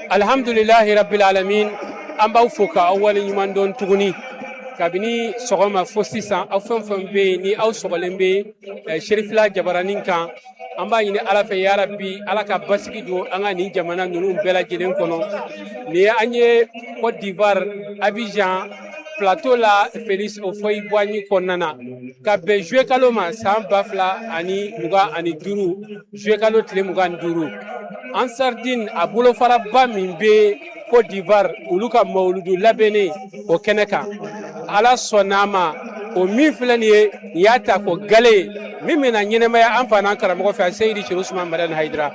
Alhamdulillahi rabbil alamin amba ufoka awwal nyuman don tuguni kabini sogoma fo sisan aw fɛn be ni aw sɔgɔlen be Sherifla Jabaranin kan an b'a ɲini Ala fɛ ya Rabbi Ala ka basigi don an ka nin jamana ninnu bɛɛ lajɛlen kɔnɔ. Ni an ye Côte d'Ivoire Abidjan plateau la Félix Houphouët-Boigny kɔnɔna na ka bɛn juillet kalo ma san 2025 juillet kalo tile 25 Ansardine a bolofaraba min be Côte d'Ivoire olu ka mawuludu labɛnnen o kɛnɛ kan. Ala sɔnn'a ma o min filɛ nin ye nin y'a ta ko gale min bɛna ɲɛnɛmaya an fa n'an karamɔgɔ fɛ Seydi Cheikh Ousmane Madani Haidara.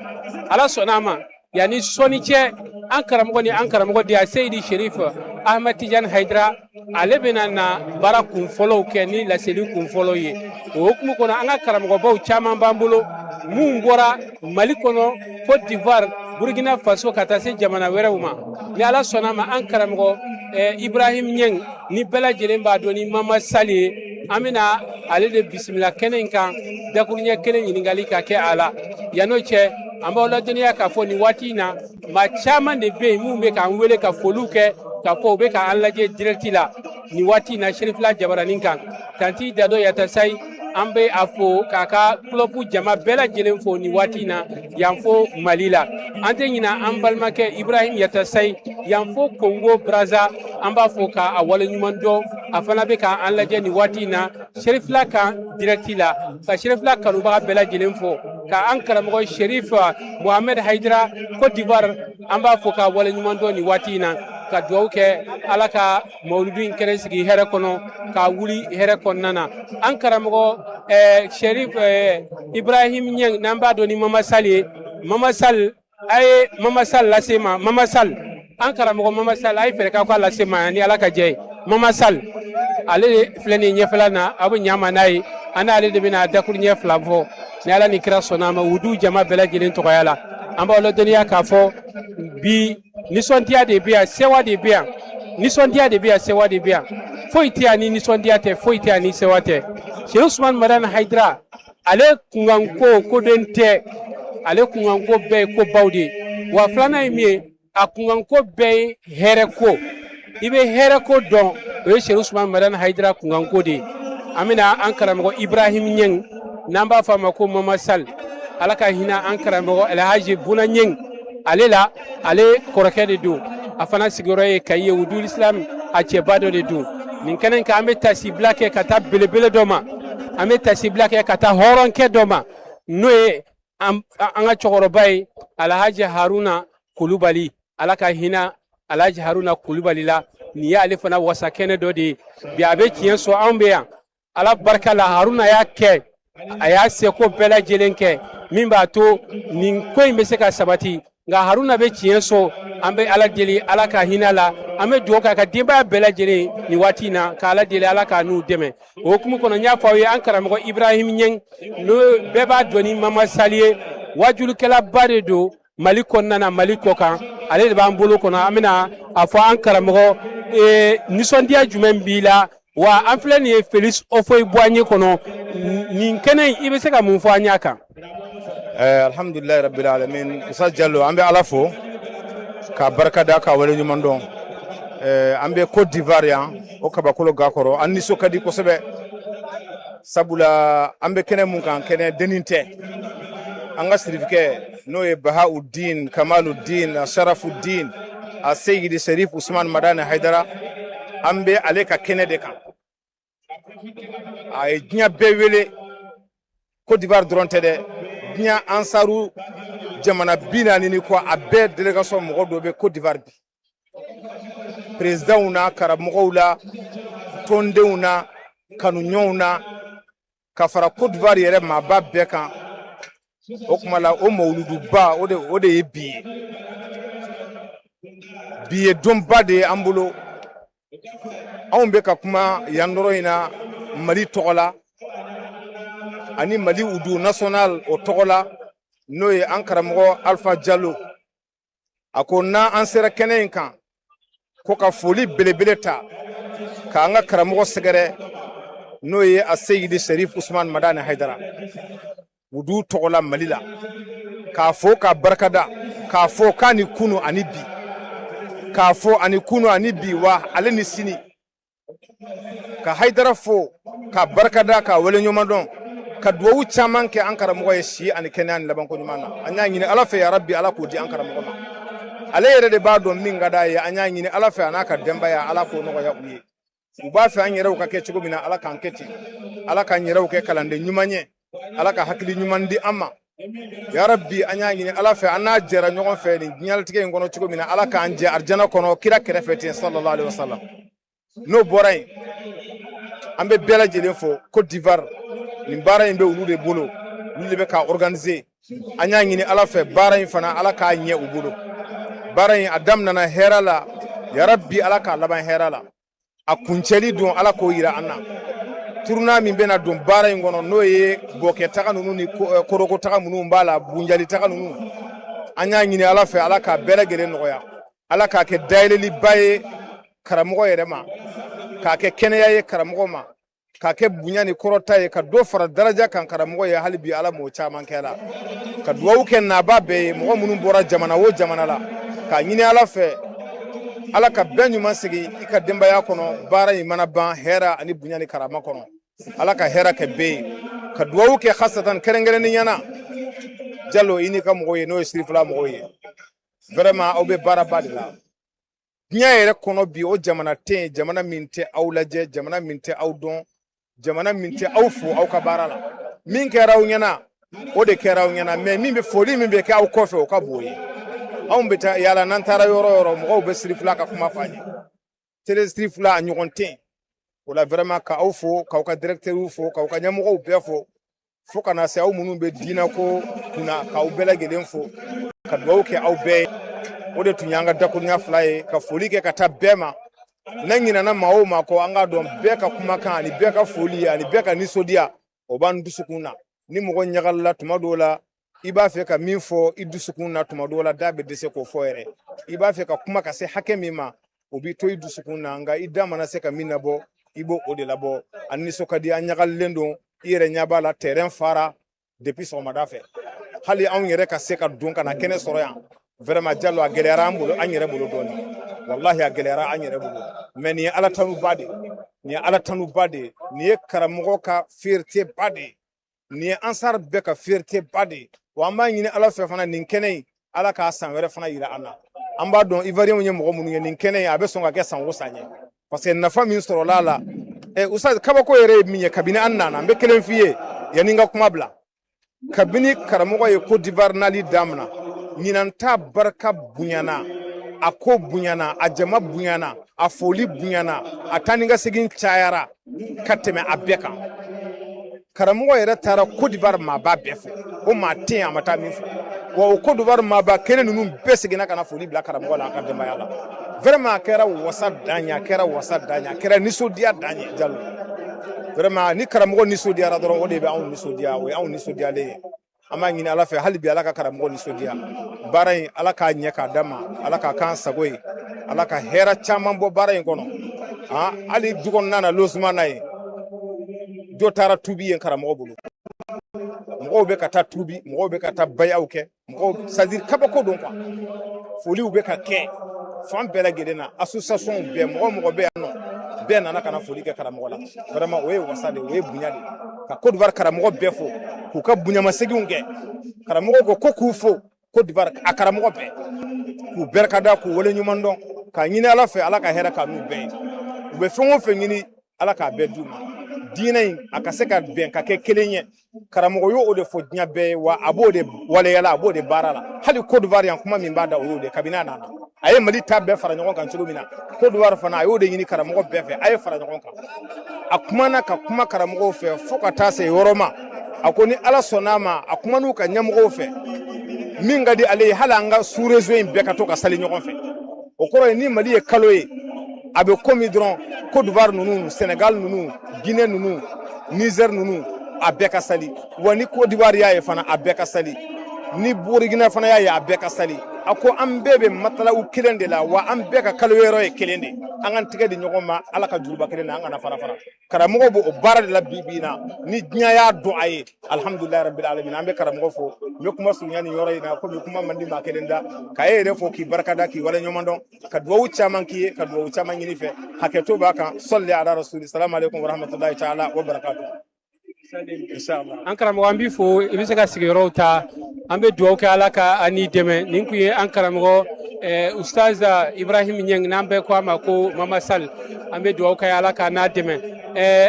Ala sɔnn'a ma yanni sɔnni cɛ an karamɔgɔ ni an karamɔgɔ de Seydi Cherif Ahmed Tidiane Haidara ale bɛna na baara kunfɔlɔw kɛ ni laseli kunfɔlɔw ye. O hukumu kɔnɔ an ka karamɔgɔbaw caman b'an bolo mun bɔra Mali kɔnɔ, Côte d'Ivoire, Burkina Faso ka taa se jamana wɛrɛw ma. Ni Ala sɔnn'a ma an karamɔgɔ Ibrahim Niang ni bɛɛ lajɛlen b'a dɔn ni Mama Sall ye an bɛna ale de bisimila kɛnɛ in kan dakuruɲɛ kelen ɲininkali ka kɛ a la. Yan'o cɛ an b'aw ladɔnniya k'a fɔ nin waati in na maa caman de bɛ yen mun bɛ k'an wele ka foliw kɛ k'a fɔ u bɛ k'an lajɛ direct la nin waati in na Sherifla Jabaranin kan. Tanti Dado Yatasayi an bɛ a fo k'a ka kulobu jama bɛɛ lajɛlen fo nin waati in na yan fo Mali la. An tɛ ɲina an balimakɛ Ibrahim Yatasayi yan fo Congo Brazza an b'a fo k'a waleɲuman dɔn a fana bɛ k'an lajɛ nin waati in na Sherifla kan direct la ka Sherifla kanubaga bɛɛ lajɛlen fo ka an karamɔgɔ Cherif Mohamed Haidara Côte d'Ivoire an b'a fo k'a waleɲuman dɔn nin waati in na ka dugawu kɛ Ala ka mawuludu in kɛnɛ sigi hɛrɛ kɔnɔ k'a wuli hɛrɛ kɔnɔna na. An karamɔgɔ Cherif Ibrahim Niang n'an b'a dɔn ni Mama Sall ye. Mama Sall a ye Mama Sall lase ma. Mama Sall an karamɔgɔ Mama Sall a ye fɛrɛ k'aw ka lase ma ni Ala ka jɛ ye. Mama Sall ale de filɛ nin ɲɛfɛla na aw bɛ ɲama n'a ye an n'ale de bɛna dakuruɲɛ fila fɔ ni Ala ni kira sɔnn'a ma wudu jama bɛɛ lajɛlen tɔgɔya la. An b'aw ladɔnniya k'a fɔ bi nisɔndiya de bɛ yan sewa de bɛ yan nisɔndiya de bɛ yan sewa de bɛ yan foyi tɛ yan ni nisɔndiya tɛ foyi tɛ yan ni sewa tɛ. Cheikh Ousmane Madani Haidara ale kunkanko koden tɛ ale kunkanko bɛɛ ye ko baw de ye wa filanan ye min ye a kunkanko bɛɛ ye hɛrɛ ko i bɛ hɛrɛ ko dɔn o ye Cheikh Ousmane Madani Haidara kunkanko de ye. An bɛna an karamɔgɔ Ibrahim Niang n'an b'a fɔ a ma ko Mama Sall Ala ka hinɛ an karamɔgɔ Elhaji Buna Niang ale la ale kɔrɔkɛ de don a fana sigiyɔrɔ ye Kayi ye Wudul Islam a cɛba dɔ de don. Nin kɛnɛ kan an bɛ tasibila kɛ ka taa belebele dɔ ma an bɛ tasibila kɛ ka taa hɔrɔnkɛ dɔ ma n'o ye an ka cɛkɔrɔba ye Alhaji Haruna Kulubali. Ala ka hinɛ Alhaji Haruna Kulubali la nin ye ale fana wasa kɛnɛ dɔ de ye bi a bɛ tiɲɛ sɔrɔ anw bɛ yan Ala barika la Haruna y'a kɛ a y'a seko bɛɛ lajɛlen kɛ min b'a to nin ko in bɛ se ka sabati nka Haruna bɛ tiɲɛ sɔrɔ an bɛ Ala deli Ala ka hinɛ la an bɛ dugawu k'a ka denbaya bɛɛ lajɛlen nin waati in na k'Ala deli Ala k'a n'u dɛmɛ. O hukumu kɔnɔ n y'a fɔ aw ye an karamɔgɔ Ibrahim Niang n'o bɛɛ b'a dɔn ni Mama Sall ye wajulikɛlaba de don Mali kɔnɔna na Mali kɔ kan ale de b'an bolo kɔnɔ an bɛna a fɔ an karamɔgɔ nisɔndiya jumɛn b'i la wa an filɛ nin ye Félix Houphouët-Boigny kɔnɔ nin kɛnɛ in i bɛ se ka mun fɔ an y'a kan. Alhamdulillahi rabbil alamin Isa Jallo an bɛ Ala fo k'a barika da k'a waleɲuman dɔn an bɛ Côte d'Ivoire yan o kabakolo gakɔrɔ an nisɔn ka di kosɛbɛ sabula an bɛ kɛnɛ mun kan kɛnɛ dennin tɛ an ka sirifikɛ n'o ye Bahauddin Kamaluddin Sharafuddin a Seydi Cherif Ousmane Madani Haidara an bɛ ale ka kɛnɛ de kan a ye diɲɛ bɛɛ wele Côte d'Ivoire dɔrɔn tɛ dɛ diɲɛ ansaru jamana 40 ni kɔ a bɛɛ délégation mɔgɔ dɔ bɛ Côte d'Ivoire bi présidentw na karamɔgɔw la tɔndenw na kanuɲɔgɔnw na ka fara Côte d'Ivoire yɛrɛ maaba bɛɛ kan o kuma la o mawuluduba o de ye bi ye bi ye donba de ye an bolo anw bɛ ka kuma yan yɔrɔ in na Mali tɔgɔ la ani Mali Udu national o tɔgɔ la n'o ye an karamɔgɔ Alpha Diallo a ko n'an sera kɛnɛ in kan ko ka foli belebele ta k'an ka karamɔgɔ sɛgɛrɛ n'o ye a seyidi sharif usman madani haidara u du tɔgɔla mali la k'a fɔ ka barikada k'a fɔ k'a ni kunu ani bi k'a fɔ ani kunu ani bi wa ale ni sini ka haidara fɔ ka barikada ka wele ɲuman dɔn ka duwawu caman kɛ an karamɔgɔ ye si ani kɛnɛya ni labanko ɲuman na an y'a ɲini ala fɛ ya rabbi ala k'o di an karamɔgɔ ma ale yɛrɛ de b'a dɔn min ka d'a ye an y'a ɲini ala fɛ a n'a ka denbaya ala k'o nɔgɔya u ye u b'a fɛ an yɛrɛw ka kɛ cogo min na ala k'an kɛ ten ala k'an yɛrɛw kɛ kalanden ɲuman ye ala ka hakili ɲuman di an ma ya rabbi an y'a ɲini ala fɛ an n'a jɛra ɲɔgɔn fɛ nin diɲɛlatigɛ in kɔnɔ cogo min na ala k'an jɛ arijana kɔnɔ kira kɛrɛfɛ ten sallallahu alaihi wasallam n'o bɔra yen an bɛ bɛɛ lajɛlen fɔ Côte d'Ivoire nin baara in bɛ olu de bolo olu de bɛ k'a organiser an y'a ɲini ala fɛ baara in fana ala k'a ɲɛ u bolo baara in a daminɛna hɛrɛ la ya rabbi ala k'a laban hɛrɛ la a kuncɛli don ala k'o yira an na turuna min bɛna don baara in kɔnɔ n'o ye bɔkɛ taga ninnu ni koroko taga minnu b'a la bunjali taga ninnu an y'a ɲini ala fɛ ala k'a bɛɛ lajɛlen nɔgɔya ala k'a kɛ dayɛlɛliba ye karamɔgɔ yɛrɛ ma k'a kɛ kɛnɛya ye karamɔgɔ ma k'a kɛ bonya ni kɔrɔta ye ka dɔ fara daraja kan karamɔgɔ ye hali bi ala m'o caman kɛ la ka duwawu kɛ naaba bɛɛ ye mɔgɔ minnu bɔra jamana o jamana la k'a ɲini ala fɛ ala ka bɛn ɲuman sigi i ka denbaya kɔnɔ baara in mana ban hɛrɛ ani bonya ni karama kɔnɔ ala ka hɛrɛ kɛ bɛɛ ye ka duwawu kɛ hasatan kɛrɛnkɛrɛnni ɲɛna jalo i n'i ka mɔgɔw ye n'o ye sirifila mɔgɔw ye vraiment aw bɛ baaraba de la diɲɛ yɛrɛ kɔnɔ bi o jamana tɛ yen jamana min tɛ aw lajɛ jamana min tɛ aw dɔn jamana min tɛ aw fo aw ka baara la min kɛra aw ɲɛna o de kɛra aw ɲɛna mais min bɛ foli min bɛ kɛ aw kɔfɛ o ka bon ye anw bɛ taa yala n'an taara yɔrɔ o yɔrɔ mɔgɔw bɛ sirifila ka kuma fɔ an ye télé sirifila a ɲɔgɔn tɛ o la vraiment ka aw fo k'aw ka directeurs fo k'aw ka ɲɛmɔgɔw bɛɛ fo ka na se aw minnu bɛ diinako kunna k'aw bɛɛ lajɛlen fo ka duwawu kɛ aw bɛɛ ye o de tun y'an ka dakuruɲa fila ye ka foli kɛ ka taa bɛɛ ma n'a ɲinana maa o maa kɔ an k'a dɔn bɛɛ ka kumakan ani bɛɛ ka foli ani bɛɛ ka nisɔndiya o b'an dusukun na ni mɔgɔ ɲagalila tuma dɔw la i b'a fɛ ka min fɔ i dusukun na tuma dɔw la da bɛ dɛsɛ k'o fɔ yɛrɛ i b'a fɛ ka kuma ka se hakɛ min ma o b'i to i dusukun na nka i da mana se ka min labɔ i b'o o de labɔ a nisɔn ka di an ɲagalilen don i yɛrɛ ɲɛ b'a la terrain fara depuis sɔgɔmada fɛ hali anw yɛrɛ ka se ka don ka na kɛnɛ sɔrɔ yan vraiment Diallo a gɛlɛyara an bolo an yɛrɛ bolo dɔɔni wallahi a gɛlɛyara an yɛrɛ bolo mais nin ye ala tanuba de nin ye ala tanuba de nin ye karamɔgɔ ka fierté ba de nin ye ansar bɛɛ ka fierté ba de wa an b'a ɲini ala fɛ fana nin kɛnɛ in ala k'a san wɛrɛ fana yira an na an b'a dɔn ivoiriens ye mɔgɔ minnu ye nin kɛnɛ in a bɛ sɔn ka kɛ san o san ye parce que nafa min sɔrɔla a la ustaz kabako yɛrɛ ye min ye kabini an nana an bɛ kelen f'i ye yanni n ka kuma bila kabini karamɔgɔ ye Côte d'Ivoire nali daminɛ ɲinan ta barika bonyana a ko bonyana a jama bonyana a foli bonyana a taa ni ka segin cayara ka tɛmɛ a bɛɛ kan karamɔgɔ yɛrɛ taara Côte d'Ivoire maaba bɛɛ fɔ o maa tɛ yen a ma taa min fɔ wa o Côte d'Ivoire maaba kelen ninnu bɛɛ seginna ka na foli bila karamɔgɔ la a ka denbaya la vraiment a kɛra wasa dan ye a kɛra wasa dan ye a kɛra nisɔndiya dan ye Diallo vraiment ni karamɔgɔ nisɔndiyara dɔrɔn o de bɛ anw nisɔndiya o ye anw nisɔndiyalen ye an b'a ɲini ala fɛ hali bi ala ka karamɔgɔ nisɔndiya baara in ala k'a ɲɛ k'a d'a ma ala k'a k'an sago ye ala ka hɛrɛ caman bɔ baara in kɔnɔ hali du kɔnɔna na losement na ye dɔ taara tubi yen karamɔgɔ bolo mɔgɔw bɛ ka taa tubi mɔgɔw bɛ ka taa bayaw kɛ mɔgɔw c'est à dire kabako don quoi foliw bɛ ka kɛ fan bɛɛ lajɛlen na association bɛɛ mɔgɔ bɛ yan nɔ bɛɛ nana ka na foli kɛ karamɔgɔ la vraiment o ye wasa de o ye bonya de ka Côte d'Ivoire karamɔgɔ bɛɛ fo k'u ka bonyamasegin kɛ karamɔgɔ ko k'u fo Côte d'Ivoire a karamɔgɔ bɛɛ k'u barikada k'u wale ɲuman dɔn k'a ɲini ala fɛ ala ka hɛrɛ ka n'u bɛɛ ye u bɛ fɛn o fɛn ɲini ala k'a bɛɛ d'u ma diinɛ in a ka se ka bɛn ka kɛ kelen ye karamɔgɔ y'o de fɔ diɲɛ bɛɛ ye wa a b'o de waleyala a b'o de baara la hali Côte d'Ivoire yan kuma min b'a da o y'o de kabini a nana a ye Mali ta bɛɛ fara ɲɔgɔn kan cogo min na Côte d'Ivoire fana a y'o de ɲini karamɔgɔ bɛɛ fɛ a ye fara ɲɔgɔn kan a kumana ka kuma karamɔgɔw fɛ fo ka taa se yɔrɔ ma a ko ni ala sɔnn'a ma a kuman'u ka ɲɛmɔgɔw fɛ min ka di ale ye hali an ka sous région in bɛɛ ka to ka sali ɲɔgɔn fɛ o kɔrɔ ye ni Mali ye kalo ye a bɛ komi dɔrɔn Côte d'Ivoire ninnu Sénégal ninnu Guinée ninnu Niger ninnu a bɛɛ ka sali wa ni Côte d'Ivoire y'a ye fana a bɛɛ ka sali ni Burkina fana y'a ye a bɛɛ ka sali a ko an bɛɛ bɛ matalaw kelen de la wa an bɛɛ ka kalo yɔrɔ ye kelen de an kan tigɛ di ɲɔgɔn ma Ala ka juruba kelen na an kana fara fara karamɔgɔ b'o o baara de la bi na ni diɲɛ y'a dɔn a ye alhamdulilahi rabbil alamin an bɛ karamɔgɔ fo n bɛ kuma surunya nin yɔrɔ in na komi kuma man di maa kelen da k'a ye yɛrɛ fo k'i barikada k'i wale ɲɔgɔn dɔn ka duwawu caman k'i ye ka duwawu caman ɲini fɛ hakɛto b'a kan salli ala rasuli salamu alaikum warahmatullahi ta'ala wa barakatuh. An karamɔgɔ an b'i fo i bɛ se ka sigiyɔrɔw ta an bɛ duwawu kɛ Ala ka ani dɛmɛ nin kun ye an karamɔgɔ Ustaz Ibrahim Niang n'an bɛɛ ko a ma ko Mama Sall an bɛ duwawu kɛ Ala ka n'a dɛmɛ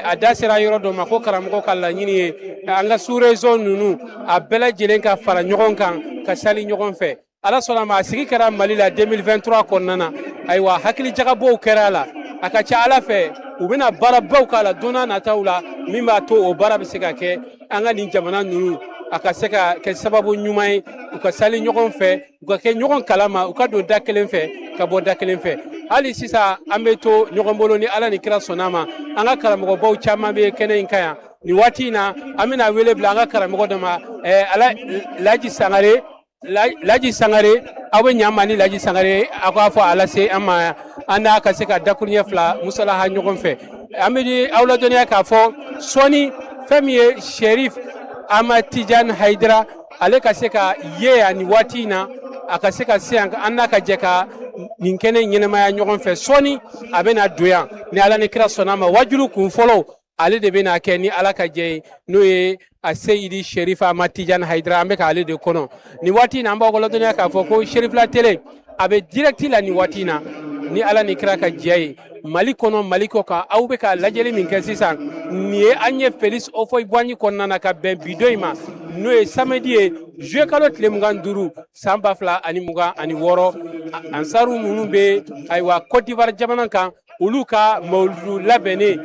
a da sera yɔrɔ dɔ ma ko karamɔgɔ ka laɲini ye an ka sous-région ninnu a bɛɛ lajɛlen ka fara ɲɔgɔn kan ka sali ɲɔgɔn fɛ Ala sɔnna ma a sigi kɛra Mali la 2023 kɔnɔna na ayiwa hakili jagabɔw kɛra a la a ka ca Ala fɛ u bɛna baarabaw k'a la don n'a nataw la min b'a to o baara bɛ se ka kɛ an ka nin jamana ninnu a ka se ka kɛ sababu ɲuman ye u ka sali ɲɔgɔn fɛ u ka kɛ ɲɔgɔn kalama u ka don da kelen fɛ ka bɔ da kelen fɛ hali sisan an bɛ to ɲɔgɔn bolo ni Ala ni kira sɔnna ma an ka karamɔgɔbaw caman bɛ kɛnɛ in kan yan nin waati in na an bɛna wele bila an ka karamɔgɔ dɔ ma Laji Sangare aw bɛ ɲan ma ni Laji Sangare a k'a fɔ Ala se an ma an n'a ka se ka dakuruɲɛ fila musalaha ɲɔgɔn fɛ an bɛ aw ladɔnniya k'a fɔ sɔɔni fɛn min ye Sherif Ahmad Tidiane Haidara ale ka se ka ye yan nin waati in na a ka se ka se yan an n'a ka jɛ ka nin kɛnɛ ɲɛnɛmaya ɲɔgɔn fɛ sɔɔni a bɛna don yan ni Ala ni kira sɔnna ma wajulu kun fɔlɔ ale de bɛna kɛ ni Ala ka jɛ ye n'o ye a Seyidi Sherif Ahmad Tidiane Haidara an bɛ k'ale de kɔnɔ nin waati in na an b'aw ladɔnniya k'a fɔ ko Sherif la télé a bɛ direct la nin waati in na ni Ala ni kira ka jɛ ye Mali kɔnɔ Mali kɔ kan aw bɛ ka lajɛli min kɛ sisan nin ye an ye Félix Houphouët-Boigny kɔnɔna na ka bɛn bi don in ma n'o ye samedi ye juillet kalo tile 25 san 2026 ansaru minnu bɛ ayiwa Côte d'Ivoire jamana kan olu ka mawuludu labɛnnen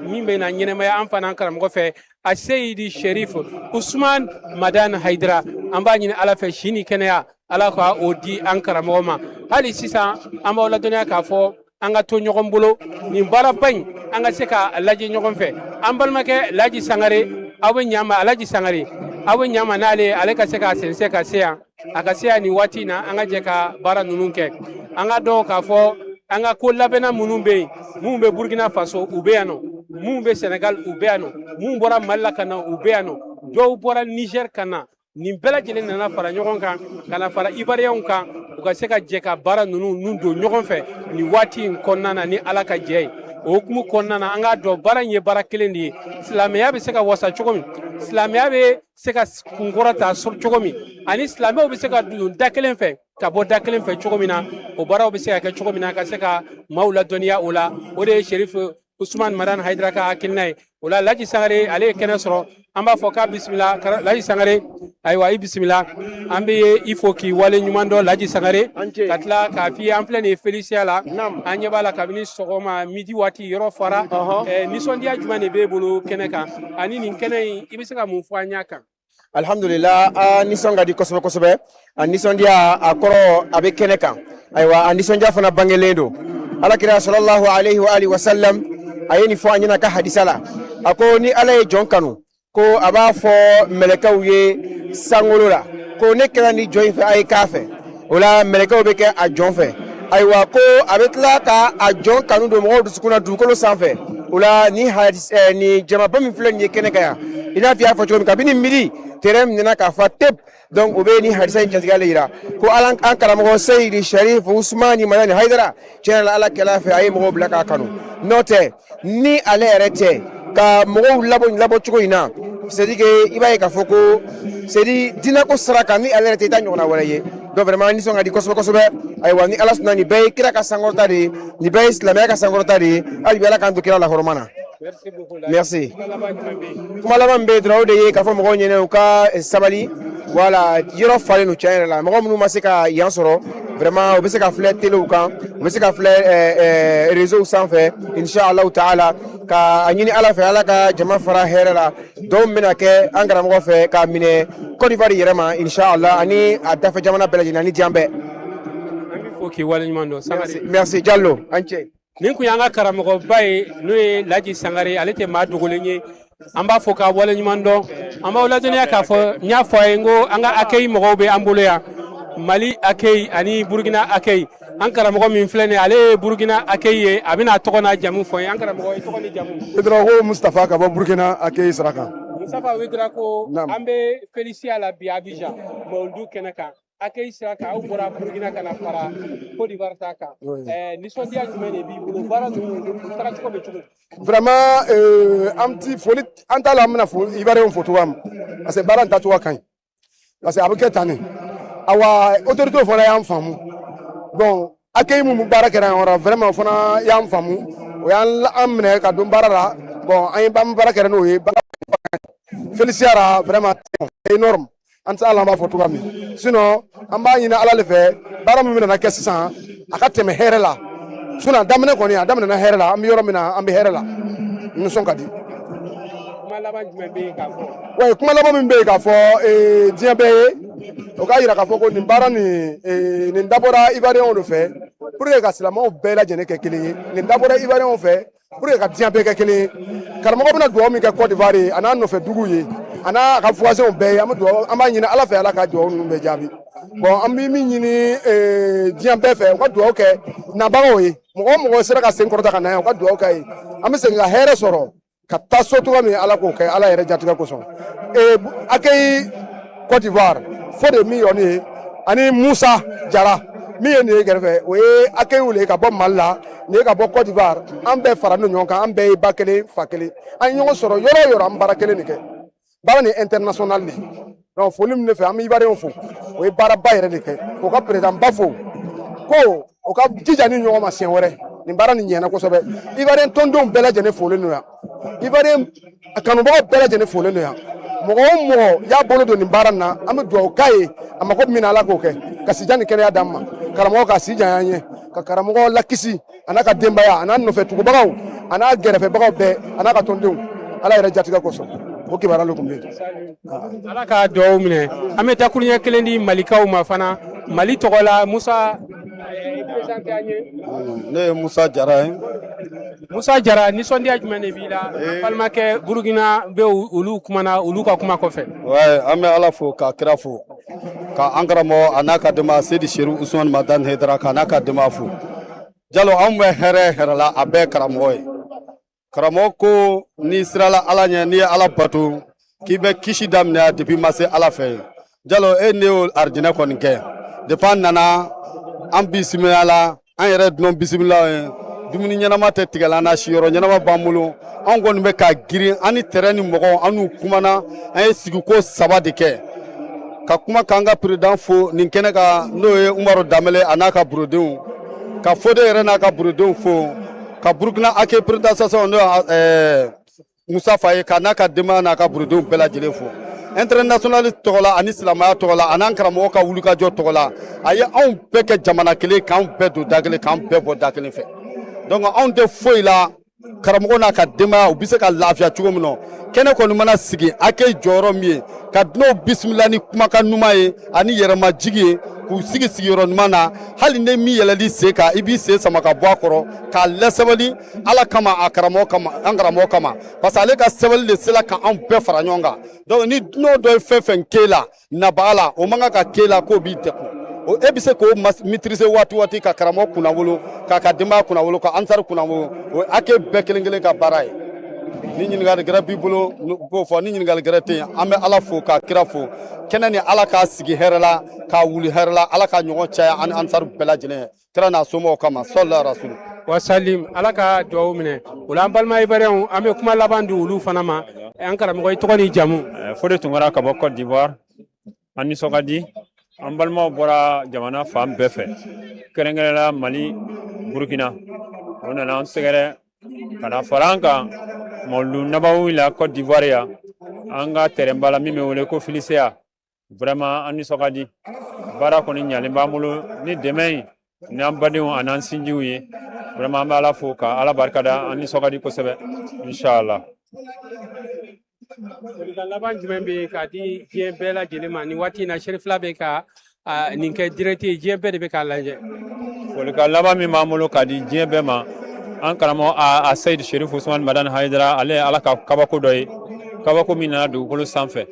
min bɛ na ɲɛnɛmaya an fana karamɔgɔ fɛ a Seyidi Sherif Usman Madane Haidara an b'a ɲini Ala fɛ si ni kɛnɛya Ala ka o di an karamɔgɔ ma hali sisan an b'aw ladɔnniya k'a fɔ an ka to ɲɔgɔn bolo nin baaraba in an ka se ka lajɛ ɲɔgɔn fɛ an balimakɛ Laji Sangare aw bɛ ɲan ma Laji Sangare aw bɛ ɲan ma n'ale ale ka se ka sɛnsɛn ka se yan a ka se yan nin waati in na an ka jɛ ka baara ninnu kɛ an ka dɔn k'a fɔ an ka ko labɛnna minnu bɛ yen minnu bɛ Burkina Faso u bɛ yan nɔ minnu bɛ Senegal u bɛ yan nɔ minnu bɔra Mali la ka na u bɛ yan nɔ dɔw bɔra Niger ka na nin bɛɛ lajɛlen nana fara ɲɔgɔn kan ka na fara Ivoiriyɛnw kan u ka se ka jɛ ka baara ninnu don ɲɔgɔn fɛ nin waati in kɔnɔna na ni Ala ka jɛ ye o hukumu kɔnɔna na an k'a dɔn baara in ye baara kelen de ye silamɛya bɛ se ka wasa cogo min silamɛya bɛ se ka kunkɔrɔta cogo min ani silamɛw bɛ se ka don da kelen fɛ ka bɔ da kelen fɛ cogo min na o baaraw bɛ se ka kɛ cogo min na ka se ka maaw ladɔnniya o la o de ye Sherif Usman Madane Haidara ka hakilina ye o la Laji Sangare ale ye kɛnɛ sɔrɔ an b'a fɔ k'a bisimila Laji Sangare ayiwa i bisimila an bɛ i fo k'i wale ɲuman dɔn Laji Sangare ka tila k'a f'i ye an filɛ nin ye Felicia la an ɲɛ b'a la kabini sɔgɔma midi waati yɔrɔ fara nisɔndiya jumɛn de b'e bolo kɛnɛ kan ani nin kɛnɛ in i bɛ se ka mun fɔ an ɲ'a kan. Alhamdulillah a nisɔn ka di kosɛbɛ kosɛbɛ a nisɔndiya a kɔrɔ a bɛ kɛnɛ kan ayiwa a nisɔndiya fana bangelen don Alakira sallallahu alaihi wa alihi wa sallam a ye nin fɔ an ɲɛna ka hadisa la a ko ni Ala ye jɔn kanu ko a b'a fɔ mɛlɛkɛw ye sankolo la ko ne kɛra ni jɔn in fɛ a ye k'a fɛ o la mɛlɛkɛw bɛ kɛ a jɔn fɛ ayiwa ko a bɛ tila ka a jɔn kanu don mɔgɔw dusukun na dugukolo sanfɛ o la ni jamaba min filɛ nin ye kɛnɛ kan yan i n'a fɔ i y'a fɔ cogo min kabini midi terrain minɛna k'a fa tep donc o bɛ ni hadisa in jatigɛ yira ko an karamɔgɔ Seyidi Sherif Usman Madane Haidara tiɲɛ la Ala kɛlɛ fɛ a ye mɔgɔw bila k'a kanu n'o tɛ ni ale yɛrɛ tɛ ka mɔgɔw labɔ cogo in na c'est à dire que i b'a ye k'a fɔ ko c'est à dire dinako sira kan ni ale yɛrɛ tɛ i t'a ɲɔgɔnna wɛrɛ ye donc vraiment nisɔn ka di kosɛbɛ kosɛbɛ ayiwa ni Ala sɔnna nin bɛɛ ye kira ka sankɔrɔta de ye nin bɛɛ ye silamɛya ka sankɔrɔta de ye hali bi Ala k'an to kira la hɔrɔma na. Merci. Kuma laban bɛ dɔrɔn o de ye k'a fɔ mɔgɔw ɲɛna u ka sabali voilà yɔrɔ falen don tiɲɛ yɛrɛ la mɔgɔ minnu ma se ka yan sɔrɔ vraiment u bɛ se ka filɛ telew kan u bɛ se ka filɛ réseau sanfɛ inshallah taala ka a ɲini Ala fɛ Ala ka jama fara hɛrɛ la dɔw bɛna kɛ an karamɔgɔ fɛ k'a minɛ Côte d'Ivoire yɛrɛ ma inshallah ani a dafɛ jamana bɛɛ lajɛlen ani diɲɛ bɛɛ. An bɛ fɔ k'i wale ɲuman dɔn Sangare. Merci Diallo an cɛ. nin kun y'an ka karamɔgɔba ye n'o ye Laji Sangare ale tɛ maa dogolen ye an b'a fɔ k'a waleɲuman dɔn an b'aw ladɔnniya k'a fɔ n y'a fɔ a ye n ko an ka accueil mɔgɔw bɛ an bolo yan Mali accueil ani Burkina accueil an karamɔgɔ min filɛ nin ye ale ye Burkina accueil ye a bɛna tɔgɔ n'a jamu fɔ n ye an karamɔgɔ i tɔgɔ ni jamu. Wedrako Mustafa ka bɔ Burkina accueil sira kan. Mustafa Wedrako an bɛ Félicia la bi Abidjan Mawuludu kɛnɛ kan accueil sira kan aw bɔra Burkina ka na fara Côte d'Ivoire ta kan nisɔndiya jumɛn de b'i bolo baara ninnu taga cogo bɛ cogo. Vraiment an ti foli an t'a la an bɛna fɔ Ivoirien fɔ cogoya min parce que baara in tacogoya ka ɲi parce que a bɛ kɛ tan de awa autorité fana y'an faamu bon accueil mun baara kɛra yan yɔrɔ vraiment o fana y'an faamu o y'an minɛ ka don baara la bon an ye baara kɛra n'o ye Félicia vraiment énorme an t'a la an b'a fɔ cogoya min sinon an b'a ɲini Ala de fɛ baara min bɛna kɛ sisan a ka tɛmɛ hɛrɛ la sinon a daminɛ kɔni a daminɛna hɛrɛ la an bɛ yɔrɔ min na an bɛ hɛrɛ la nisɔn ka di. Kuma laban jumɛn bɛ yen k'a fɔ. Ouais, kuma laban min bɛ yen k'a fɔ diɲɛ bɛɛ ye o k'a yira k'a fɔ ko nin baara nin dabɔra Ivoirien de fɛ pour que ka silamɛw bɛɛ lajɛlen kɛ kelen ye nin dabɔra Ivoirien fɛ pour que ka diɲɛ bɛɛ kɛ kelen ye karamɔgɔ bɛna dugawu min kɛ Côte d'Ivoire ye a n'a nɔfɛ dugu ye a n'a ka voisins bɛɛ ye an b'a ɲini Ala fɛ Ala ka dugawu ninnu bɛɛ jaabi bon an bɛ min ɲini diɲɛ bɛɛ fɛ u ka dugawu kɛ nabagaw ye mɔgɔ o mɔgɔ sera ka sen kɔrɔta ka na yan u ka dugawu kɛ ye an bɛ segin ka hɛrɛ sɔrɔ ka taa so cogoya min Ala k'o kɛ Ala yɛrɛ jatigɛ kosɔn accueil Côte d'Ivoire fo de min yɔrɔ ye ani Musa Jara min ye nin ye kɛrɛfɛ o ye accueil le ka bɔ Mali la nin ye ka bɔ Côte d'Ivoire an bɛɛ fara ɲɔgɔn kan an bɛɛ ye ba kelen fa kelen an ye ɲɔgɔn sɔrɔ yɔrɔ o yɔrɔ an baara kelen de kɛ baara nin international de donc foli min ne fɛ an bɛ Ivoirien fo o ye baaraba yɛrɛ de kɛ o ka président ba fo ko o ka jija ni ɲɔgɔn ma siɲɛ wɛrɛ nin baara nin ɲɛna kosɛbɛ Ivoirien tɔndenw bɛɛ lajɛlen folen don yan Ivoirien kanubagaw bɛɛ lajɛlen folen don yan mɔgɔ o mɔgɔ y'a bolo don nin baara nin na an bɛ dugawu k'a ye a mako min na Ala k'o kɛ ka sijan ni kɛnɛya d'an ma karamɔgɔ ka si janya an ye ka karamɔgɔ lakisi a n'a ka denbaya a n'a nɔfɛtugubagaw a n'a gɛrɛfɛbagaw bɛɛ a n'a ka tɔndenw Ala yɛrɛ jatigɛ kosɔn o kibaruya de tun bɛ yen. Ala ka dugawu minɛ an bɛ dakuruɲɛ kelen di Malikaw ma fana Mali tɔgɔ la Musa présenté an ye. Ne ye Musa Jara ye. Musa Jara nisɔndiya jumɛn de b'i la balimakɛ Burukina bɛ olu kumana olu ka kuma kɔfɛ. Ouais an bɛ Ala fo ka kira fo ka an karamɔgɔ a n'a ka denbaya Seydi Seru Usumani Madani Hayidara k'a n'a ka denbaya fo Jalo anw bɛ hɛrɛ la a bɛɛ karamɔgɔ ye karamɔgɔ ko n'i sirala Ala ɲɛ n'i ye Ala bato k'i bɛ kisi daminɛ depuis ma se Ala fɛ Jalo e ne y'o arijinɛ kɔni kɛ depuis an nana an bisimila la an yɛrɛ dunɔn bisimila ye dumuni ɲɛnama tɛ tigɛla na siyɔrɔ ɲɛnama b'an bolo an kɔni bɛ ka girin an ni terrain ni mɔgɔw an n'u kumana an ye sigiko 3 de kɛ ka kuma k'an ka président fo nin kɛnɛ kan n'o ye Umaru Danbɛlɛ a n'a ka burodenw ka Fode yɛrɛ n'a ka burodenw fo ka Burukina accueil présentation n'o Musa Faye k'a n'a ka denbaya n'a ka burodenw bɛɛ lajɛlen fo international tɔgɔ la ani silamɛya tɔgɔ la ani an karamɔgɔ ka wulikajɔ tɔgɔ la a ye anw bɛɛ kɛ jamana kelen k'anw bɛɛ don da kelen k'an bɛɛ bɔ da kelen fɛ donc anw tɛ foyi la karamɔgɔ n'a ka denbaya u bɛ se ka lafiya cogo min na kɛnɛ kɔni mana sigi accueil jɔyɔrɔ min ye ka dunanw bisimila ni kumakan ɲuman ye ani yɛrɛmajigi ye k'u sigi sigiyɔrɔ ɲuman na hali ne min yɛlɛli sen kan i b'i sen sama ka bɔ a kɔrɔ k'a lasɛbɛli Ala kama a karamɔgɔ kama an karamɔgɔ kama parce que ale ka sɛbɛnni de sela ka anw bɛɛ fara ɲɔgɔn kan donc ni dunan dɔ ye fɛn fɛn k'e la nabaga la o man kan ka k'e la k'o b'i degun e bɛ se k'o maîtriser waati ka karamɔgɔ kunnawolo k'a ka denbaya kunnawolo ka ansari kunnawolo o ye accueil bɛɛ kelen kelen ka baara ye ni ɲininkali gɛrɛ b'i bolo k'o fɔ ni ɲininkali gɛrɛ tɛ yen an bɛ Ala fo ka kira fo kɛnɛ ni Ala k'a sigi hɛrɛ la k'a wuli hɛrɛ la Ala ka ɲɔgɔn caya ani ansari bɛɛ lajɛlen kira n'a somɔgɔw kama sallallahu alaihi wa sallam. Wa salim Ala ka dugawu minɛ o la an balima Ivoirien an bɛ kuma laban di olu fana ma an karamɔgɔ i tɔgɔ ni jamu. Fode Tunkara ka bɔ Côte d'Ivoire an nisɔn ka di an balimaw bɔra jamana fan bɛɛ fɛ kɛrɛnkɛrɛnnenya Mali Burukina o nana an sɛgɛrɛ ka na fara an kan Mawuludu Nabawi la Côte d'Ivoire yan an ka terrain ba la min bɛ wele ko Félicia vraiment an nisɔn ka di baara kɔni ɲalen b'an bolo ni dɛmɛ in ni an badenw ani an sinjiw ye vraiment an bɛ Ala fo ka Ala barikada an nisɔn ka di kosɛbɛ inshallah. Folikan laban jumɛn bɛ yen k'a di diɲɛ bɛɛ lajɛlen ma nin waati in na Serifila bɛ ka nin kɛ direct ye diɲɛ bɛɛ de bɛ k'a lajɛ. Folikan laban min b'an bolo k'a di diɲɛ bɛɛ ma an karamɔgɔ a Seydi Seru Usumani Madani Hayidara ale ye Ala ka kabako dɔ ye kabako min nana dugukolo sanfɛ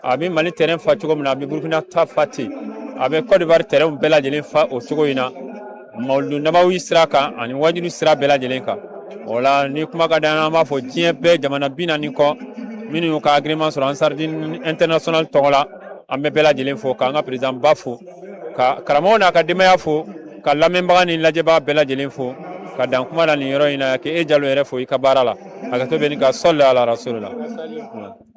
a bɛ Mali terrain fa cogo min na a bɛ Burkina ta fa ten a bɛ Côte d'Ivoire terrain bɛɛ lajɛlen fa o cogo in na Mawlidu Nabawi sira kan ani wajibi sira bɛɛ lajɛlen kan o la ni kuma ka d'an ye an b'a fɔ diɲɛ bɛɛ jamana 40 kɔ minnu y'u ka agrément sɔrɔ Ansardine international tɔgɔ la an bɛ bɛɛ lajɛlen fo k'an ka président ba fo ka karamɔgɔ n'a ka denbaya fo ka lamɛnbaga ni lajɛbaga bɛɛ lajɛlen fo ka dan kuma la nin yɔrɔ in na k'e Jalo yɛrɛ fo i ka baara la a ka to bɛ ni ka sɔli ala rasulila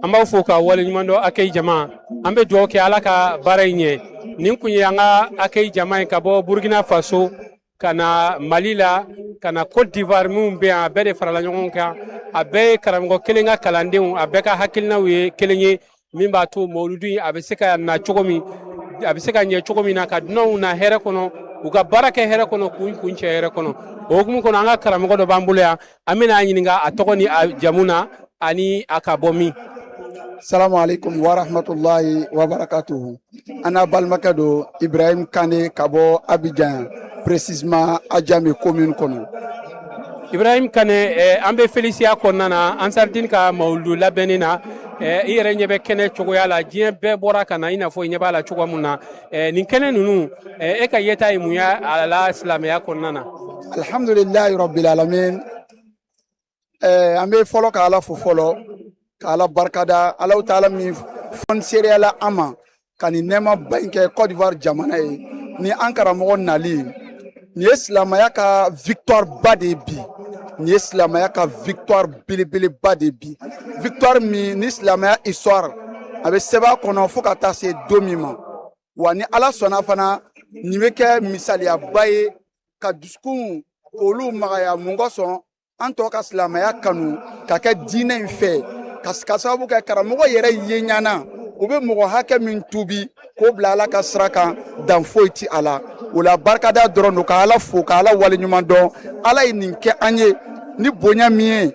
an b'aw fo ka waleɲuman dɔn Akɛyi jama an bɛ dugawu kɛ Ala ka baara in ɲɛ nin kun ye an ka Akɛyi jama ye ka bɔ Burkina Faso ka na Mali la ka na Côte d'Ivoire minnu bɛ yan a bɛɛ de farala ɲɔgɔn kan a bɛɛ ye karamɔgɔ kelen ka kalandenw a bɛɛ ka hakilinaw ye kelen ye min b'a to mawuludu in a bɛ se ka na cogo min a bɛ se ka ɲɛ cogo min na ka dunanw na hɛrɛ kɔnɔ u ka baara kɛ hɛrɛ kɔnɔ k'u kun cɛ hɛrɛ kɔnɔ o hukumu kɔnɔ an ka karamɔgɔ dɔ b'an bolo yan an bɛna a ɲininka a tɔgɔ ni a jamu na ani a ka bɔ min. Salamu alaikum wa rahmatullahi wa barakatuhu. Ana balimakɛ don Ibrahim Kane ka bɔ Abidjan précisément Adjamé commune kɔnɔ. Ibrahim Kane an bɛ Féliciya kɔnɔna na Ansardine ka mawuludu labɛnni na i yɛrɛ ɲɛ bɛ kɛnɛ cogoya la diɲɛ bɛɛ bɔra ka na i n'a fɔ i ɲɛ b'a la cogoya min na nin kɛnɛ ninnu e ka yeta ye mun ye a la silamɛya kɔnɔna na. Alhamdulillahi rabbil alamin an bɛ fɔlɔ ka Ala fo fɔlɔ ka Ala barikada Alahu taala min fonsereya la an ma ka nin nɛɛma ba in kɛ Côte d'Ivoire jamana ye ni an karamɔgɔ nali nin ye silamɛya ka victoire ba de ye bi nin ye silamɛya ka victoire belebeleba de bi victoire min ni silamɛya histoire a bɛ sɛbɛn a kɔnɔ fo ka taa se don min ma wa ni Ala sɔnna fana nin bɛ kɛ misaliyaba ye ka dusukun k'olu magaya mun kosɔn an tɔ ka silamɛya kanu ka kɛ diinɛ in fɛ ka sababu kɛ karamɔgɔ yɛrɛ ye ɲana u bɛ mɔgɔ hakɛ min tubi k'o bila Ala ka sira kan dan foyi ti a la o la barikada dɔrɔn don ka Ala fo ka Ala waleɲuman dɔn Ala ye nin kɛ an ye ni bonya min ye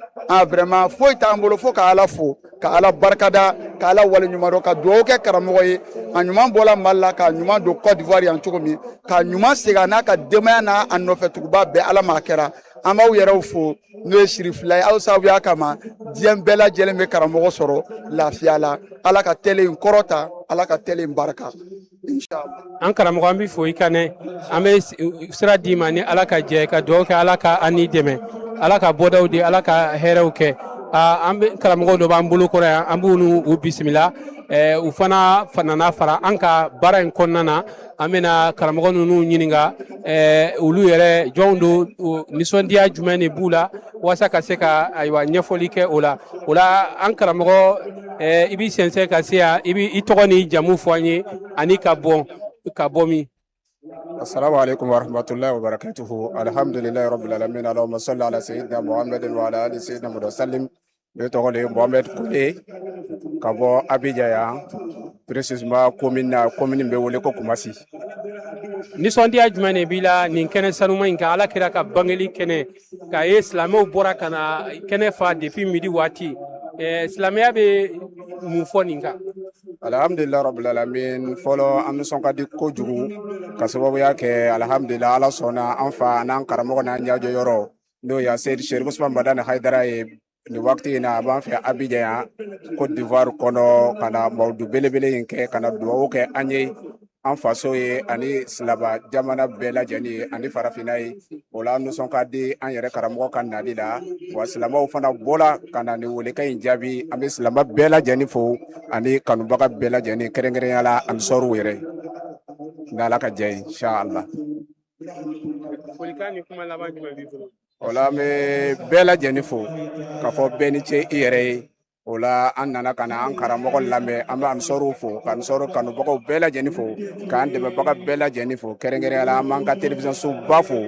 vraiment foyi t'an bolo fo ka Ala fo ka Ala barikada ka Ala waleɲuman dɔn ka dugawu kɛ karamɔgɔ ye a ɲuman bɔla Mali la ka ɲuman don Côte d'Ivoire yan cogo min ka ɲuman segin n'a ka denbaya n'a a nɔfɛtuguba bɛɛ Ala m'a kɛra an b'aw yɛrɛw fo n'o ye Sirifila ye aw sababuya kama diɲɛ bɛɛ lajɛlen bɛ karamɔgɔ sɔrɔ lafiya la Ala ka tele in kɔrɔta Ala ka tele in barika inshallah. An karamɔgɔ an bɛ fo i Kane an bɛ sira d'i ma ni Ala ka jɛ ka dugawu kɛ Ala ka an ni dɛmɛ Ala ka bɔdaw di Ala ka hɛrɛw kɛ an bɛ karamɔgɔ dɔ b'an bolo kɔrɔ yan an b'u u bisimila u fana nana fara an ka baara in kɔnɔna na an bɛna karamɔgɔ ninnu ɲininka olu yɛrɛ jɔnw don nisɔndiya jumɛn de b'u la walasa ka se ka ayiwa ɲɛfɔli kɛ o la an karamɔgɔ i b'i sɛnsɛn ka se yan i tɔgɔ ni jamu fɔ an ye ani ka bɔ min. Assalamu alaikum wa rahmatullahi wa barakatuhu. Alhamdulillahi rabbil alamin. Allahumma salli ala sayyidina Muhammadin wa ala ali sayyidina Muhammad sallim. Ne tɔgɔ de ye Mohamed Kone ka bɔ Abidjan yan précisément commune bɛ wele ko Kumasi. Nisɔndiya jumɛn de b'i la nin kɛnɛ sanuma in kan Ala kira ka bangeli kɛnɛ k'a ye silamɛw bɔra ka na kɛnɛ fa depuis midi waati silamɛya bɛ mun fɔ nin kan. Alhamdulillahi rabbil alamin. Fɔlɔ an nisɔn ka di kojugu ka sababuya kɛ alhamdulillah Ala sɔnna an fa n'an karamɔgɔ n'an ɲɛjɔ yɔrɔ n'o ye Seydi Sherif Usman Madani Haidara ye nin wagati in na a b'an fɛ Abidjan yan Côte d'Ivoire kɔnɔ ka na mawudu belebele in kɛ ka na dugawu kɛ an ye an faso ye ani silaba jamana bɛɛ lajɛlen ye ani farafinna ye o la nisɔn ka di an yɛrɛ karamɔgɔ ka nali la wa silamɛw fana bɔra ka na nin welekan in jaabi an bɛ silamɛ bɛɛ lajɛlen fo ani kanubaga bɛɛ lajɛlen kɛrɛnkɛrɛnya la ani sɔriw yɛrɛ n'Ala ka jɛ ye inshallah. Folikan ni kuma laban jumɛn b'i bolo? O la an bɛ bɛɛ lajɛlen fo k'a fɔ bɛɛ ni ce i yɛrɛ ye o la an nana ka na an karamɔgɔ lamɛn an bɛ ansɔriw fo ka ansɔri kanubagaw bɛɛ lajɛlen fo k'an dɛmɛbaga bɛɛ lajɛlen fo kɛrɛnkɛrɛnya la an b'an ka télévision soba fo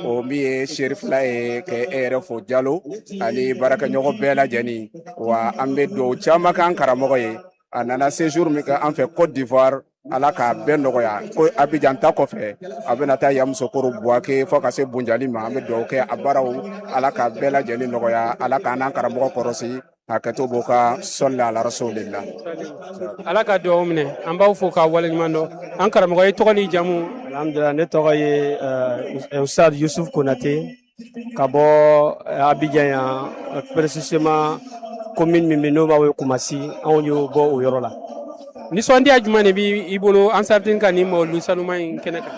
o min ye Serifila ye k'e yɛrɛ fo Jalo ani baarakɛɲɔgɔn bɛɛ lajɛlen wa an bɛ dugawu caman k'an karamɔgɔ ye a nana séjour min kɛ an fɛ Côte d'Ivoire Ala k'a bɛɛ nɔgɔya ko Abidjan ta kɔfɛ a bɛna taa Yamusokoro Buwake fo ka se Bunjali ma an bɛ dugawu kɛ a baaraw Ala k'a bɛɛ lajɛlen nɔgɔya Ala k'an n'an karamɔgɔ kɔrɔsi hakɛto b'o ka sɔli ala rasulillah. Ala ka dugawu minɛ an b'aw fo k'a waleɲuman dɔn an karamɔgɔ ye tɔgɔ ni jamu. Alhamdulillah ne tɔgɔ ye Ustad Yusuf Konate ka bɔ Abidjan yan précisément commune min bɛ n'o b'a wele Kumasi anw y'o bɔ o yɔrɔ la. nisɔndiya jumɛn de b'i i bolo Ansardine ka nin mawuludu sanuma in kɛnɛ kan?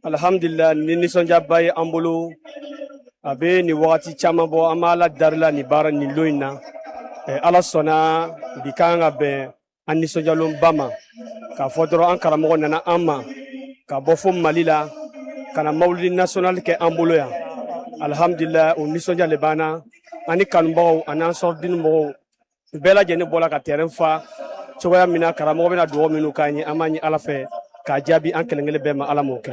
Alhamdulillah, ni nisɔndiyaba ye an bolo. A bɛ nin wagati caman bɔ an bɛ Ala darila nin baara nin lo in na. Ala sɔnna bi kan ka bɛn an nisɔndiyalonba ma k'a fɔ dɔrɔn an karamɔgɔ nana an ma ka bɔ fo Mali la ka na mawulidi national kɛ an bolo yan. Alhamdulillah, o nisɔndiya le banna ani kanubagaw ani Ansardine mɔgɔw bɛɛ lajɛlen bɔra ka terrain fa cogoya min na karamɔgɔ bɛna dugawu minnu k'an ye an b'a ɲini Ala fɛ k'a jaabi an kelenkelen bɛɛ ma. Ala m'o kɛ.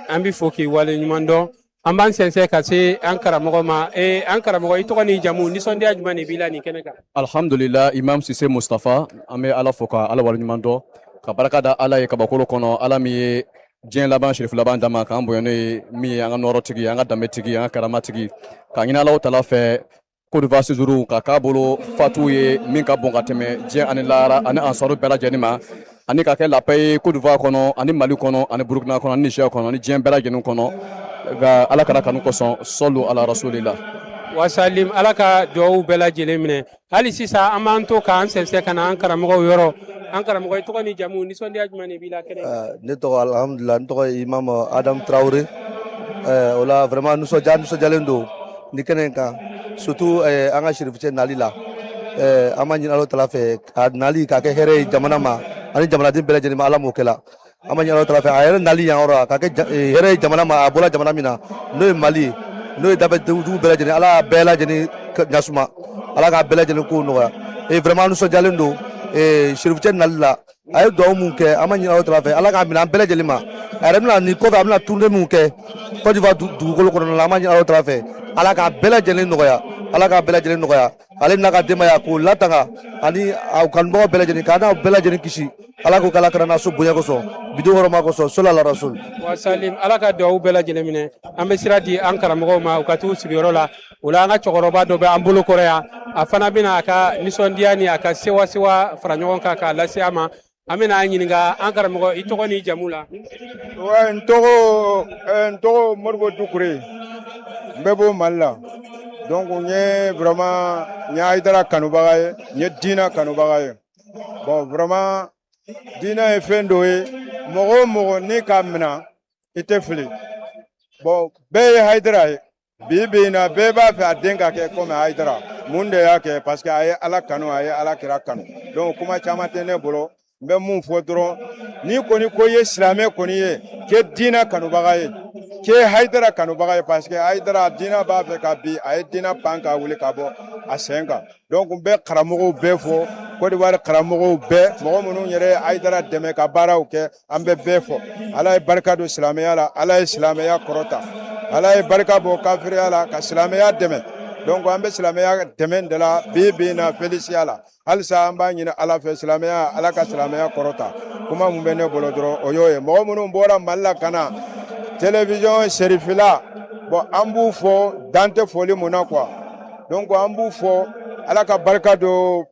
An b'i fo k'i wale ɲuman dɔn. An b'an sɛnsɛn ka se an karamɔgɔ ma. An karamɔgɔ, i tɔgɔ n'i jamu, nisɔndiya jumɛn de b'i la nin kɛnɛ kan? Alhamdulillah, Imam Sise Mustafa, an bɛ Ala fo ka Ala wale ɲuman dɔn ka barika da Ala ye kabakolo kɔnɔ. Ala min ye diɲɛ laban sherifu laban d'an ma k'an bonya n'o ye min ye an ka nɔrɔtigi, an ka danbetigi, an ka karamatigi, k'a ɲini Alahu Taala fɛ Côte d'Ivoire séjour ka k'a bolo fatu ye min ka bon ka tɛmɛ diɲɛ ani lahara ani ansaru bɛɛ lajɛlen ma, ani ka kɛ la paix ye Côte d'Ivoire kɔnɔ ani Mali kɔnɔ ani Burkina kɔnɔ ani Niger kɔnɔ ani diɲɛ bɛɛ lajɛlen kɔnɔ. Nka Ala kana kanu kosɔn sɔlu ala rasulillah. Wasalim, Ala ka duwawu bɛɛ lajɛlen minɛ. Hali sisan an b'an to k'an sɛnsɛn ka na an karamɔgɔw yɔrɔ. An karamɔgɔ, i tɔgɔ n'i jamu, nisɔndiya jumɛn de b'i la kɛnɛ kan? Ne tɔgɔ alhamdulillah, ne tɔgɔ Imam Adam Traoré. O la vraiment nisɔndiyalen don ni kɛnɛ kan, surtout an ka sherifucɛ nali la. An b'a ɲini Alahu Taala fɛ a nali k'a kɛ hɛrɛ ye jamana ma ani jamanaden bɛɛ lajɛlen ma. Ala m'o kɛla. An b'a ɲini Alahu Taala fɛ a yɛrɛ nali yan yɔrɔ k'a kɛ hɛrɛ ye jamana ma. A bɔra jamana min na n'o ye Mali ye, n'o ye dafɛdugu bɛɛ lajɛlen, Ala y'a bɛɛ lajɛlen ɲasuma, Ala k'a bɛɛ lajɛlen kow nɔgɔya. Vraiment nisɔndiyalen don sherifucɛ nali la. A ye duwawu mun kɛ, an b'a ɲini Alahu Taala fɛ Ala k'a minɛ an bɛɛ lajɛlen ma. A yɛrɛ bɛna nin kɔfɛ a bɛna tournée mun kɛ Côte d'Ivoire dugukolo kɔnɔna la, an b'a ɲini Alahu Taala fɛ Ala k'a bɛɛ lajɛlen nɔgɔya. Ala k'a bɛɛ lajɛlen nɔgɔya. Ale n'a ka denbaya k'o latanga ani a kanubagaw bɛɛ lajɛlen k'a n'aw bɛɛ lajɛlen kisi. Ala k'o k'Ala kana n'a so bonya kosɔn, bido hɔrɔma kosɔn, sɔli ala rasul. Wasalim, Ala ka duwawu bɛɛ lajɛlen minɛ. An bɛ sira di an karamɔgɔw ma u ka t'u sigiyɔrɔ la. O la an ka cɛkɔrɔba dɔ bɛ an bolo kɔrɔ yan. A fana bɛna a ka nisɔndiya ni a ka sewa sewa fara ɲɔgɔn kan k'a lase a ma. An bɛna an ɲininka an karamɔgɔ, i tɔgɔ n'i jamu la? N tɔgɔ Modibo Dukure, n bɛ bɔ Mali la. Donc n ye vraiment n ye Hayidara kanubaga ye, n ye diinɛ kanubaga ye. Bon vraiment diinɛ ye fɛn dɔ ye mɔgɔ o mɔgɔ n'i k'a minɛ i tɛ fili. Bon bɛɛ ye Hayidara ye. Bi bi in na bɛɛ b'a fɛ a den ka kɛ comme Hayidara. Mun de y'a kɛ? Parce que a ye Ala kanu, a ye Ala kira kanu. Donc kuma caman tɛ ne bolo. N bɛ mun fɔ dɔrɔn n'i kɔni ko i ye silamɛ kɔni ye k'e diinɛ kanubaga ye, k'e Hayidara kanubaga ye, parce que Hayidara diinɛ b'a fɛ ka bin, a ye diinɛ pan k'a wuli ka bɔ a sen kan. Donc n bɛ karamɔgɔw bɛɛ fɔ, Côte d'Ivoire karamɔgɔw bɛɛ, mɔgɔ minnu yɛrɛ ye Hayidara dɛmɛ ka baaraw kɛ, an bɛ bɛɛ fɔ. Ala ye barika don silamɛya la, Ala ye silamɛya kɔrɔta, Ala ye barika bɔ kafiriya la ka silamɛya dɛmɛ. Donc an bɛ silamɛya dɛmɛ de la bi bi in na Felicia la. Halisa an b'a ɲini Ala fɛ silamɛya, Ala ka silamɛya kɔrɔta. Kuma mun bɛ ne bolo dɔrɔn o y'o ye. Mɔgɔ minnu bɔra Mali la ka na télévision Serifila, bon an b'u fɔ dan tɛ foli mun na quoi. Donc an b'u fɔ Ala ka barika don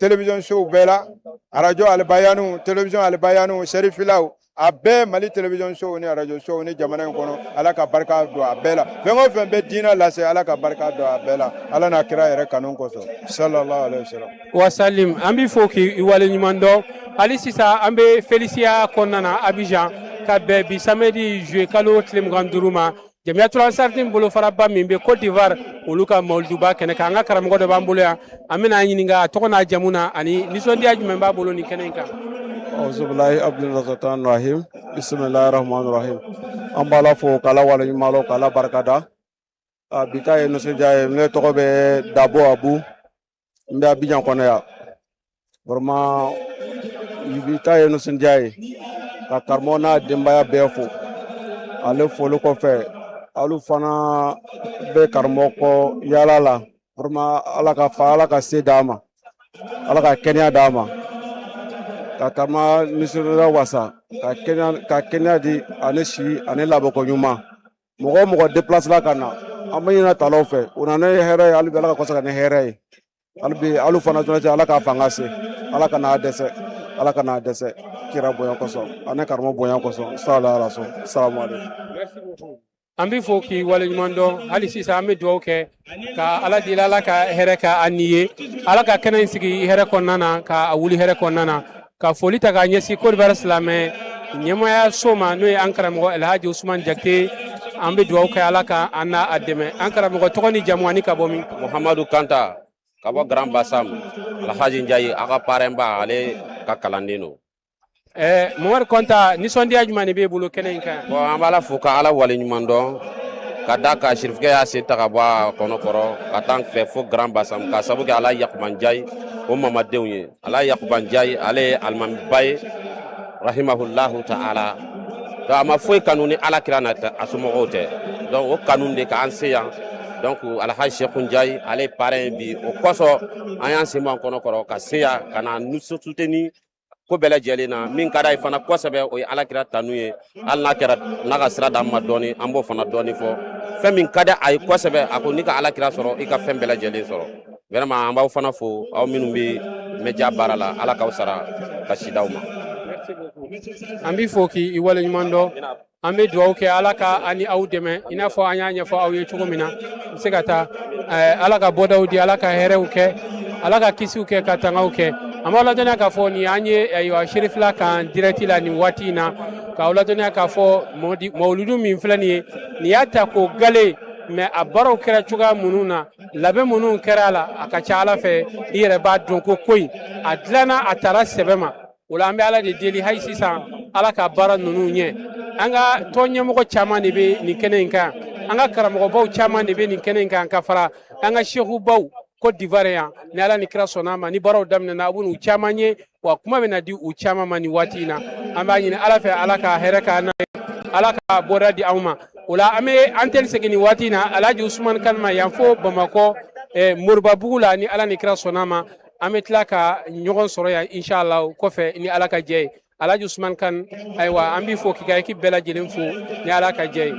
télévision show bɛɛ la, radio Alibayanu, télévision Alibayanu, Serifilaw, a bɛɛ Mali télévision show ni radio show ni jamana in kɔnɔ, Ala ka barika don a bɛɛ la. Fɛn o fɛn bɛ diinɛ lase, Ala ka barika don a bɛɛ la. Ala n'a kira yɛrɛ kanu kosɔn. Sallallahu alaihi wasallam. Wasalim, an b'i fo k'i wale ɲuman dɔn. Hali sisan an bɛ Felicia kɔnɔna na Abidjan ka bɛn bi samedi juillet kalo tile 25 ma. Jamiyatul Ansardine bolofaraba min bɛ Côte d'Ivoire olu ka mawuluduba kɛnɛ kan. An ka karamɔgɔ dɔ b'an bolo yan. An bɛna an ɲininka a tɔgɔ n'a jamu na ani nisɔndiya jumɛn b'a bolo nin kɛnɛ in kan? Auzubillahi abdulrazatan bismillahi rahmani rahim. An b'Ala fo k'Ala wale ɲuman dɔn k'Ala barikada. Bi ta ye nisɔndiya ye, ne tɔgɔ bɛ Dabo Abu, n bɛ Abidjan kɔnɔ yan. Vraiment bi ta ye nisɔndiya ye ka karamɔgɔ n'a denbaya bɛɛ fo. Ale foli kɔfɛ alu fana bɛ karamɔgɔ kɔ yaala la. Vraiment Ala ka fa, Ala ka se d'a ma, Ala ka kɛnɛya d'a ma, ka taama nisɔndiya wasa, ka kɛnɛya di ani si ani labɔko ɲuman. Mɔgɔ o mɔgɔ déplace la ka na, an bɛ ɲini talaw fɛ u na ne hɛrɛ ye, hali bi Ala ka kɔsa ka ne hɛrɛ ye. Hali bi alu fana jɔnjɛ Ala k'a fanga se, Ala ka n'a dɛsɛ, Ala ka n'a dɛsɛ kira bonya kosɔn ani karamɔgɔ bonya kosɔn. Sallallahu alaihi wa sallam. Salamu alaikum. an b'i fo k'i waleɲuman dɔn hali sisan an bɛ dugawu kɛ ka ala deli ala ka hɛrɛ ka an ni ye ala ka kɛnɛ in sigi hɛrɛ kɔnɔna na ka a wuli hɛrɛ kɔnɔna na ka foli ta k'a ɲɛsin Côte d'Ivoire silamɛ ɲɛmaya so ma n'o ye an karamɔgɔ Elhaji Usman Jakite an bɛ dugawu kɛ ala ka an n'a a dɛmɛ an karamɔgɔ tɔgɔ ni jamu ani ka bɔ min. Muhamadu Kanta ka bɔ Grand Bassam Alhaji Njayi a ka parrain ba ale ka kalanden don. Mamadu Kanta nisɔndiya jumɛn de b'e bolo kɛnɛ in kan. Bon an b'ala fo ka ala waleɲuman dɔn ka da ka sirifukɛ y'a se ta ka bɔ a kɔnɔkɔrɔ ka taa fɛ fo Grand Bassam ka sabu kɛ ala Yakuba Njayi o mamadenw ye ala Yakuba Njayi ale ye alimamiba ye rahimahullahu ta'ala donc a ma foyi kanu ni alakira n'a a somɔgɔw tɛ donc o kanu de k'an se yan donc Alhaji Seku Njayi ale parrain bi o kɔsɔn an y'an sen bɔ an kɔnɔkɔrɔ ka se yan ka na nous soutenir ko bɛɛ lajɛlen na min ka d'a ye fana kosɛbɛ o ye alakira tanu ye hali n'a kɛra n'a ka sira d'an ma dɔɔni an b'o fana dɔɔni fɔ fɛn min ka di a ye kosɛbɛ a ko n'i ka alakira sɔrɔ i ka fɛn bɛɛ lajɛlen sɔrɔ vraiment an b'aw fana fo aw minnu bɛ média baara la ala k'aw sara ka si d'aw ma. an b'i fo k'i waleɲuman dɔn an bɛ dugawu kɛ ala ka an ni aw dɛmɛ i n'a fɔ an y'a ɲɛfɔ aw ye cogo min na bɛ se ka taa ala ka bɔdaw di ala ka hɛrɛw kɛ ala ka kisiw kɛ ka tangaw kɛ an b'aw ladɔnniya k'a fɔ nin an ye Serifila kan direct la nin waati in na k'aw ladɔnniya k'a fɔ mawuludu min filɛ nin ye nin y'a ta k'o gale mais a baaraw kɛra cogoya minnu na labɛn minnu kɛra a la a ka ca ala fɛ i yɛrɛ b'a dɔn ko ko in a dilanna a taara sɛbɛ ma o la an bɛ ala de deli hali sisan ala ka baara ninnu ɲɛ an ka tɔn ɲɛmɔgɔ caman de bɛ nin kɛnɛ in kan an ka karamɔgɔbaw caman de bɛ nin kɛnɛ in kan ka fara an ka sehubaw Côte d'Ivoire yan ni ala ni kira sɔnna ma ni baaraw daminɛna a bɛ n'u caman ye wa kuma bɛ na di u caman ma nin waati in na an b'a ɲini ala fɛ ala ka hɛrɛ k'an n'a ye ala ka bɔda di anw ma o la an bɛ an tɛli segin nin waati in na Alhaji Usman kan ma yan fo Bamakɔ Moribabugu la ni ala ni kira sɔnna ma an bɛ tila ka ɲɔgɔn sɔrɔ yan inshallah kɔfɛ ni ala ka jɛ ye Alhaji Usman kan ayiwa an b'i fo k'i ka équipe bɛɛ lajɛlen fo ni ala ka jɛ ye.